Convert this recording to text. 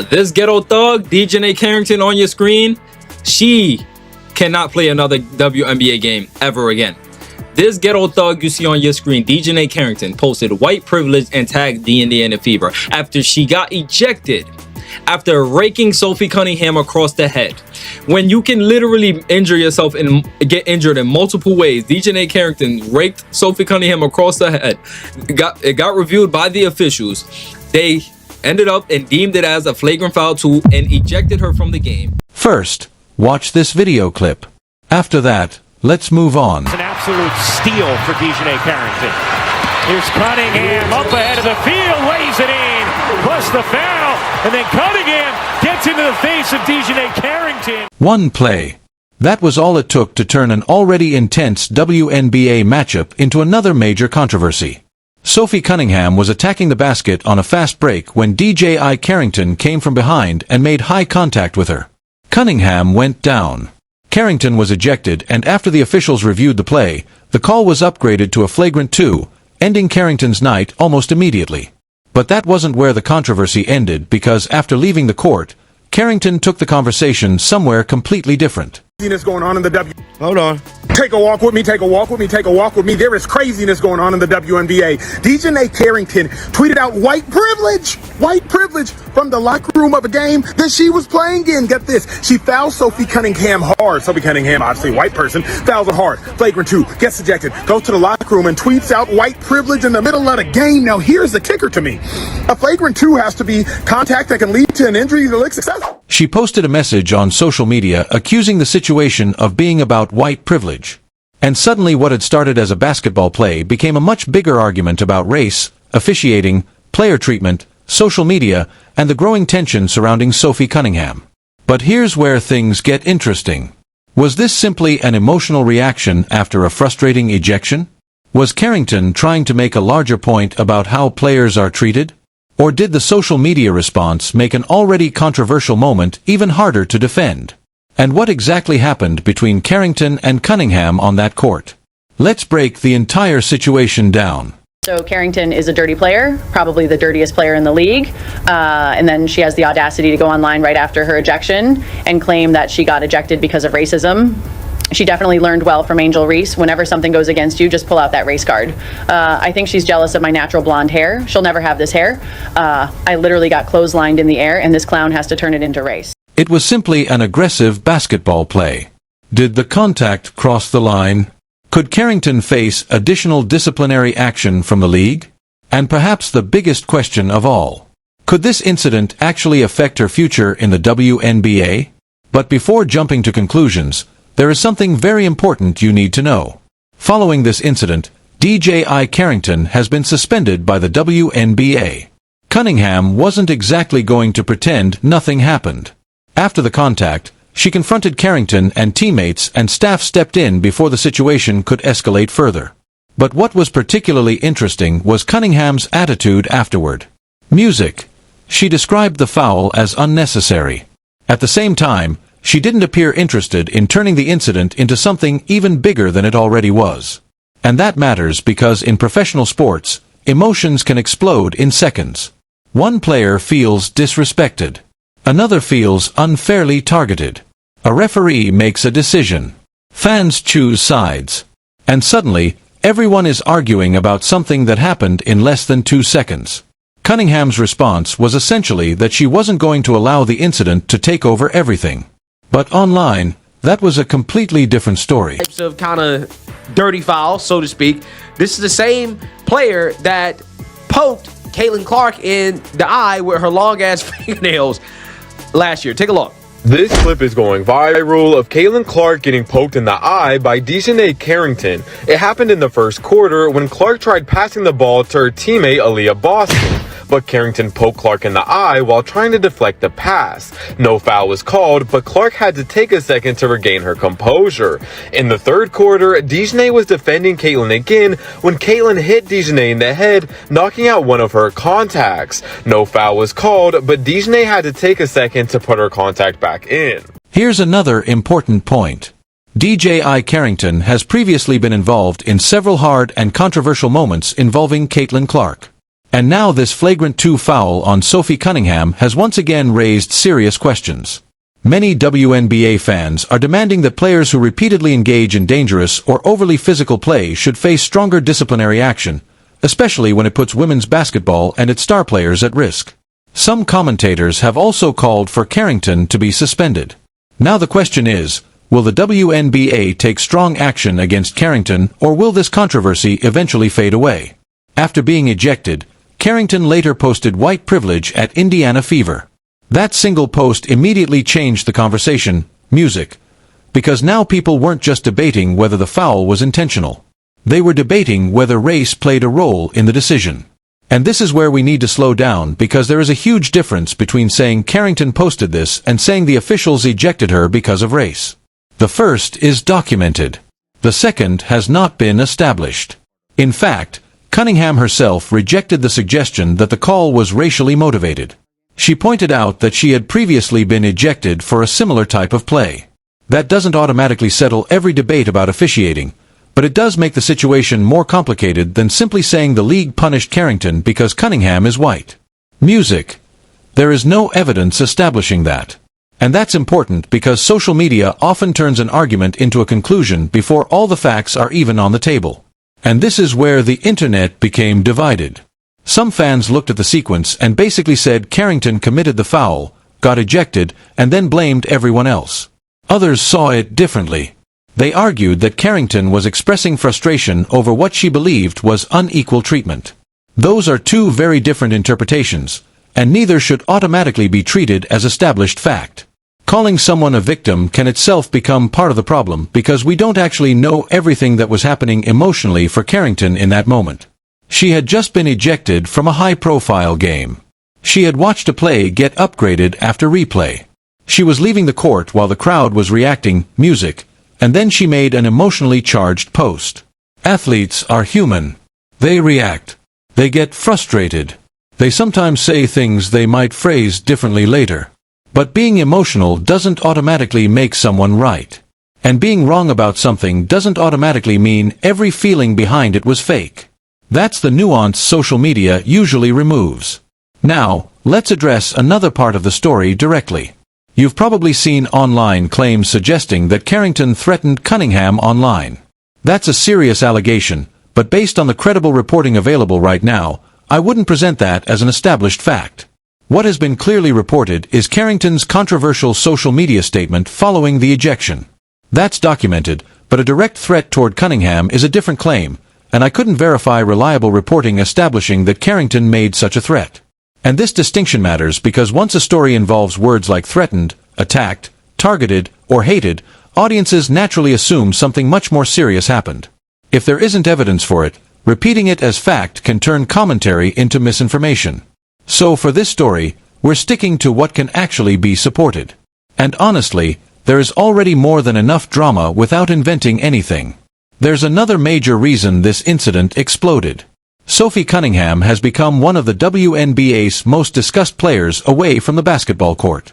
This ghetto thug, DiJonai Carrington on your screen, she cannot play another WNBA game ever again. This ghetto thug you see on your screen, DiJonai Carrington, posted white privilege and tagged the Indiana Fever after she got ejected after raking Sophie Cunningham across the head. When you can literally injure yourself and get injured in multiple ways, DiJonai Carrington raked Sophie Cunningham across the head. It got reviewed by the officials. They ended up and deemed it as a flagrant foul too and ejected her from the game. First, watch this video clip. After that, let's move on. It's an absolute steal for DiJonai Carrington. Here's Cunningham up ahead of the field, lays it in, plus the foul, and then Cunningham gets into the face of DiJonai Carrington. One play. That was all it took to turn an already intense WNBA matchup into another major controversy. Sophie Cunningham was attacking the basket on a fast break when DiJonai Carrington came from behind and made high contact with her. Cunningham went down. Carrington was ejected, and after the officials reviewed the play, the call was upgraded to a flagrant 2, ending Carrington's night almost immediately. But that wasn't where the controversy ended, because after leaving the court, Carrington took the conversation somewhere completely different. Craziness going on in the Hold on. Take a walk with me, take a walk with me, take a walk with me. There is craziness going on in the WNBA. DiJonai Carrington tweeted out white privilege from the locker room of a game that she was playing in. Get this, she fouled Sophie Cunningham hard. Sophie Cunningham, obviously a white person, fouls her hard. Flagrant 2, gets ejected, goes to the locker room and tweets out white privilege in the middle of the game. Now here's the kicker to me. A flagrant 2 has to be contact that can lead to an injury that looks successful. She posted a message on social media accusing the situation of being about white privilege. And suddenly what had started as a basketball play became a much bigger argument about race, officiating, player treatment, social media, and the growing tension surrounding Sophie Cunningham. But here's where things get interesting. Was this simply an emotional reaction after a frustrating ejection? Was Carrington trying to make a larger point about how players are treated? Or did the social media response make an already controversial moment even harder to defend? And what exactly happened between Carrington and Cunningham on that court? Let's break the entire situation down. So Carrington is a dirty player, probably the dirtiest player in the league, and then she has the audacity to go online right after her ejection and claim that she got ejected because of racism. She definitely learned well from Angel Reese. Whenever something goes against you, just pull out that race card. I think she's jealous of my natural blonde hair. She'll never have this hair. I literally got clotheslined in the air, and this clown has to turn it into race. It was simply an aggressive basketball play. Did the contact cross the line? Could Carrington face additional disciplinary action from the league? And perhaps the biggest question of all, could this incident actually affect her future in the WNBA? But before jumping to conclusions, there is something very important you need to know. Following this incident, DiJonai Carrington has been suspended by the WNBA. Cunningham wasn't exactly going to pretend nothing happened. After the contact, she confronted Carrington, and teammates and staff stepped in before the situation could escalate further. But what was particularly interesting was Cunningham's attitude afterward. Music. She described the foul as unnecessary. At the same time, she didn't appear interested in turning the incident into something even bigger than it already was. And that matters because in professional sports, emotions can explode in seconds. One player feels disrespected. Another feels unfairly targeted. A referee makes a decision. Fans choose sides. And suddenly, everyone is arguing about something that happened in less than 2 seconds. Cunningham's response was essentially that she wasn't going to allow the incident to take over everything. But online, that was a completely different story. Types of kind of dirty fouls, so to speak. This is the same player that poked Caitlin Clark in the eye with her long-ass fingernails last year. Take a look. This clip is going viral of Caitlin Clark getting poked in the eye by DiJonai Carrington. It happened in the first quarter when Clark tried passing the ball to her teammate Aaliyah Boston, but Carrington poked Clark in the eye while trying to deflect the pass. No foul was called, but Clark had to take a second to regain her composure. In the third quarter, DiJonai was defending Caitlin again when Caitlin hit DiJonai in the head, knocking out one of her contacts. No foul was called, but DiJonai had to take a second to put her contact back in. Here's another important point. DiJonai Carrington has previously been involved in several hard and controversial moments involving Caitlin Clark. And now this flagrant 2 foul on Sophie Cunningham has once again raised serious questions. Many WNBA fans are demanding that players who repeatedly engage in dangerous or overly physical play should face stronger disciplinary action, especially when it puts women's basketball and its star players at risk. Some commentators have also called for Carrington to be suspended. Now the question is, will the WNBA take strong action against Carrington, or will this controversy eventually fade away? After being ejected, Carrington later posted white privilege at Indiana Fever. That single post immediately changed the conversation, music, because now people weren't just debating whether the foul was intentional. They were debating whether race played a role in the decision. And this is where we need to slow down, because there is a huge difference between saying Carrington posted this and saying the officials ejected her because of race. The first is documented. The second has not been established. In fact, Cunningham herself rejected the suggestion that the call was racially motivated. She pointed out that she had previously been ejected for a similar type of play. That doesn't automatically settle every debate about officiating, but it does make the situation more complicated than simply saying the league punished Carrington because Cunningham is white. Music. There is no evidence establishing that. And that's important because social media often turns an argument into a conclusion before all the facts are even on the table. And this is where the internet became divided. Some fans looked at the sequence and basically said Carrington committed the foul, got ejected, and then blamed everyone else. Others saw it differently. They argued that Carrington was expressing frustration over what she believed was unequal treatment. Those are two very different interpretations, and neither should automatically be treated as established fact. Calling someone a victim can itself become part of the problem because we don't actually know everything that was happening emotionally for Carrington in that moment. She had just been ejected from a high-profile game. She had watched a play get upgraded after replay. She was leaving the court while the crowd was reacting, music, and then she made an emotionally charged post. Athletes are human. They react. They get frustrated. They sometimes say things they might phrase differently later. But being emotional doesn't automatically make someone right. And being wrong about something doesn't automatically mean every feeling behind it was fake. That's the nuance social media usually removes. Now, let's address another part of the story directly. You've probably seen online claims suggesting that Carrington threatened Cunningham online. That's a serious allegation, but based on the credible reporting available right now, I wouldn't present that as an established fact. What has been clearly reported is Carrington's controversial social media statement following the ejection. That's documented, but a direct threat toward Cunningham is a different claim, and I couldn't verify reliable reporting establishing that Carrington made such a threat. And this distinction matters because once a story involves words like threatened, attacked, targeted, or hated, audiences naturally assume something much more serious happened. If there isn't evidence for it, repeating it as fact can turn commentary into misinformation. So for this story, we're sticking to what can actually be supported. And honestly, there is already more than enough drama without inventing anything. There's another major reason this incident exploded. Sophie Cunningham has become one of the WNBA's most discussed players away from the basketball court.